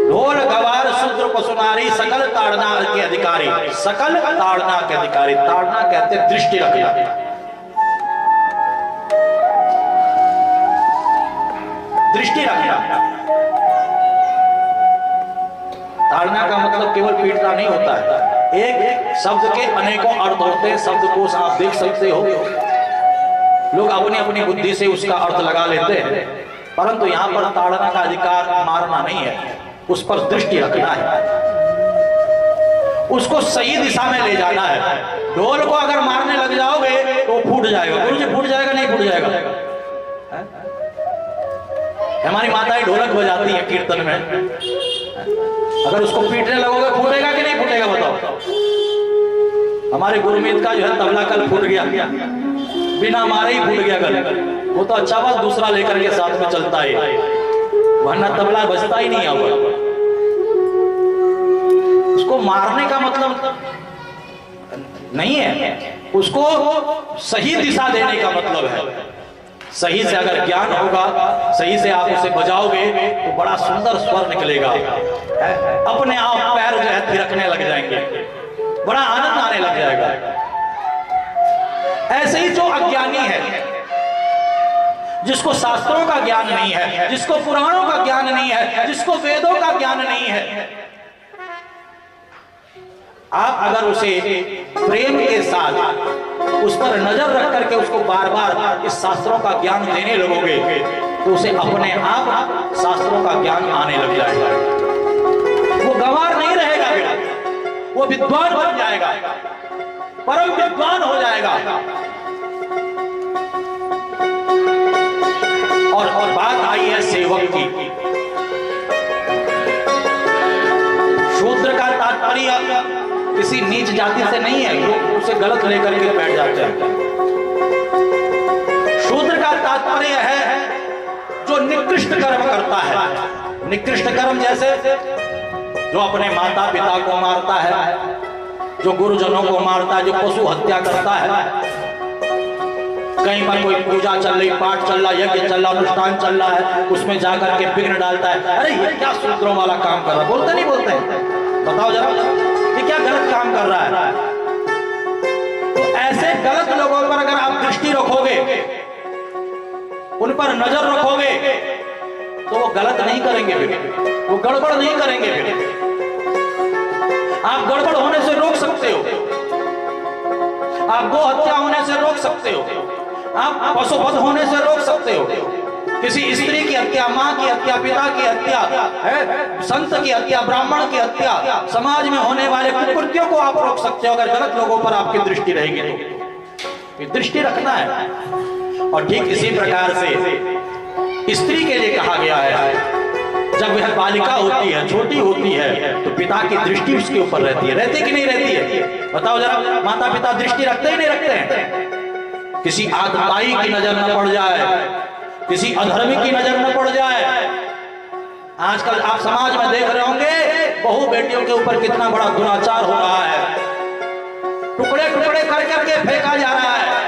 ढोल गवार शूद्र पशुनारी सकल ताड़ना के अधिकारी, सकल ताड़ना के अधिकारी। ताड़ना कहते दृष्टि रखना, दृष्टि रखना। ताड़ना का मतलब केवल पीटना नहीं होता है, एक शब्द के अनेकों अर्थ होते हैं। शब्दकोश आप देख सकते हो, लोग अपनी अपनी बुद्धि से उसका अर्थ लगा लेते हैं, परंतु यहाँ पर ताड़ना का अधिकार मारना नहीं है, उस पर दृष्टि रखना है, उसको सही दिशा में ले जाना है। ढोल को अगर मारने लग जाओगे तो फूट जाएगा। गुरुजी फूट जाएगा नहीं फूट जाएगा? हमारी माताएं ढोलक बजाती है कीर्तन में, अगर उसको पीटने लगोगे फूटेगा कि नहीं फूटेगा बताओ? हमारे गुरमीत का जो है तबला कल फूट गया, बिना मारे ही फूट गया कल। वो तो अच्छा बात दूसरा लेकर के साथ में चलता है, वरना तबला बजता ही नहीं है। उसको मारने का मतलब नहीं है, उसको सही दिशा देने का मतलब है। सही से अगर ज्ञान होगा, सही से आप उसे बजाओगे तो बड़ा सुंदर स्वर निकलेगा, अपने आप पैर जो है थिरकने लग जाएंगे, बड़ा आनंद आने लग जाएगा। ऐसे ही जो अज्ञानी है, जिसको शास्त्रों का ज्ञान नहीं है, जिसको पुराणों का ज्ञान नहीं है, जिसको वेदों का ज्ञान नहीं है, आप अगर उसे प्रेम के साथ उस पर नजर रख करके उसको बार बार इस शास्त्रों का ज्ञान देने लगोगे तो उसे अपने आप शास्त्रों का ज्ञान आने लग जाएगा। वो गंवार नहीं रहेगा, वो विद्वान बन जाएगा, परम विद्वान हो जाएगा। और बात आई है सेवक की। शूद्र का तात्पर्य किसी नीच जाति से नहीं है, लोग उसे गलत लेकर के बैठ जाते हैं। शूद्र का तात्पर्य है जो निकृष्ट कर्म करता है। निकृष्ट कर्म जैसे जो अपने माता पिता को मारता है, जो गुरुजनों को मारता है, जो पशु हत्या करता है, कहीं पर कोई पूजा चल रही, पाठ चल रहा, यज्ञ चल रहा, अनुष्ठान चल रहा है, उसमें जाकर के विघ्न डालता है। अरे ये क्या शूद्रों वाला काम कर रहा है? बोलते नहीं बोलते? बताओ जरा, ये क्या गलत काम कर रहा है? तो ऐसे गलत लोगों पर अगर आप दृष्टि रखोगे, उन पर नजर रखोगे, तो वो गलत नहीं करेंगे, वो गड़बड़ नहीं करेंगे। आप गड़बड़ होने से रोक सकते हो, आप गो हत्या होने से रोक सकते हो, आप पशुवध होने से रोक सकते हो, किसी स्त्री की हत्या, माँ की हत्या, पिता की हत्या, संत की हत्या, ब्राह्मण की हत्या, समाज में होने वाले कुकृत्यों को आप रोक सकते हो अगर गलत लोगों पर आपकी दृष्टि रहेगी तो। दृष्टि रखना है। और ठीक इसी प्रकार से स्त्री के लिए कहा गया है, जब वह बालिका होती है, छोटी होती है, तो पिता की दृष्टि उसके ऊपर रहती है। रहती कि नहीं रहती है? बताओ जरा, माता पिता दृष्टि रखते ही नहीं रखते हैं? किसी आतताई की नजर न पड़ जाए, किसी अधर्मी की नजर न पड़ जाए। आजकल आप समाज में देख रहे होंगे, बहु बेटियों के ऊपर कितना बड़ा दुराचार हो रहा है, टुकड़े टुकड़े कर करके फेंका जा रहा है।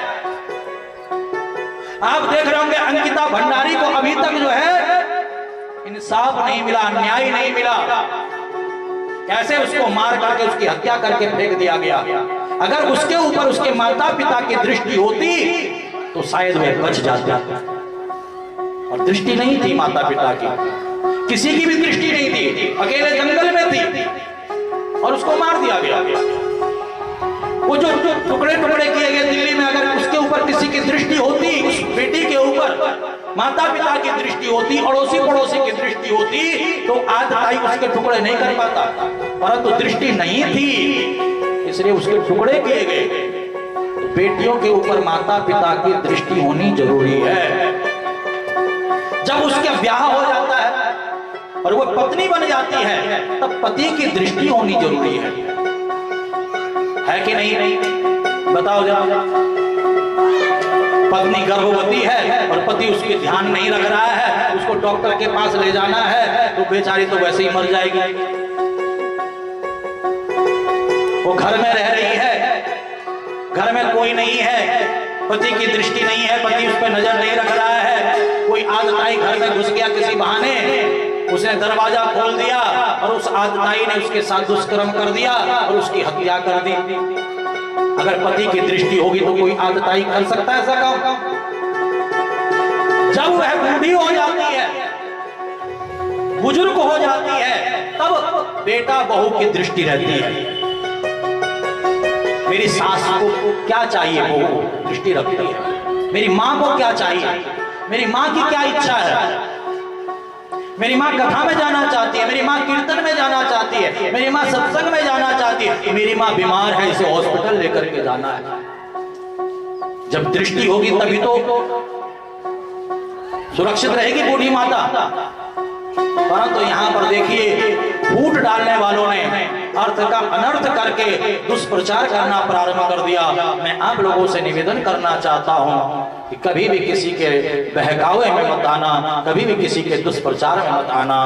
आप देख रहे होंगे अंकिता भंडारी को अभी तक जो है इंसाफ नहीं मिला, न्याय नहीं मिला, कैसे उसको मार करके उसकी हत्या करके फेंक दिया गया। अगर उसके ऊपर उसके माता पिता की दृष्टि होती तो शायद वह बच जाता, और दृष्टि नहीं थी माता पिता की, किसी की भी दृष्टि नहीं थी, अकेले जंगल में थी और उसको मार दिया गया। वो जो टुकड़े टुकड़े किए गए दिल्ली में, अगर उसके ऊपर किसी की दृष्टि होती, उस बेटी के ऊपर माता पिता की दृष्टि होती, अड़ोसी पड़ोसी की दृष्टि होती, तो आज ताई उसके टुकड़े नहीं कर पाता, परंतु दृष्टि नहीं थी इसलिए उसके टुकड़े किए गए। तो बेटियों के ऊपर माता पिता की दृष्टि होनी जरूरी है। जब उसका ब्याह हो जाता है और वो पत्नी बन जाती है, तब पति की दृष्टि होनी जरूरी है कि नहीं? बताओ जरा, पत्नी गर्भवती है और पति उसके ध्यान नहीं रख रहा है, उसको डॉक्टर के पास ले जाना है, तो बेचारी तो वैसे ही मर जाएगी। वो घर में रह रही है, घर में कोई नहीं है, पति की दृष्टि नहीं है, पति उस पर नजर नहीं रख रहा है, कोई आदताई घर में घुस गया किसी बहाने, उसने दरवाजा खोल दिया और उस आतताई ने उसके साथ दुष्कर्म कर दिया और उसकी हत्या कर दी। अगर पति की दृष्टि होगी तो कोई आतताई कर सकता है ऐसा काम? जब वह बूढ़ी हो जाती है, बुजुर्ग हो जाती है, तब बेटा बहू की दृष्टि रहती है। मेरी सास को क्या चाहिए, वो दृष्टि रखती है। मेरी माँ को क्या चाहिए, मेरी माँ की क्या इच्छा है। मेरी माँ कथा में जाना चाहती है, मेरी माँ कीर्तन में जाना चाहती है, मेरी माँ सत्संग में जाना चाहती है, मेरी माँ बीमार है, इसे हॉस्पिटल लेकर के जाना है। जब दृष्टि होगी तभी तो सुरक्षित रहेगी बूढ़ी माता। परंतु यहाँ पर देखिए, फूट डालने वालों ने अर्थ का अनर्थ करके दुष्प्रचार करना प्रारंभ कर दिया। मैं आप लोगों से निवेदन करना चाहता हूं कि कभी भी किसी के बहकावे में मत आना, कभी भी किसी के दुष्प्रचार में मत आना।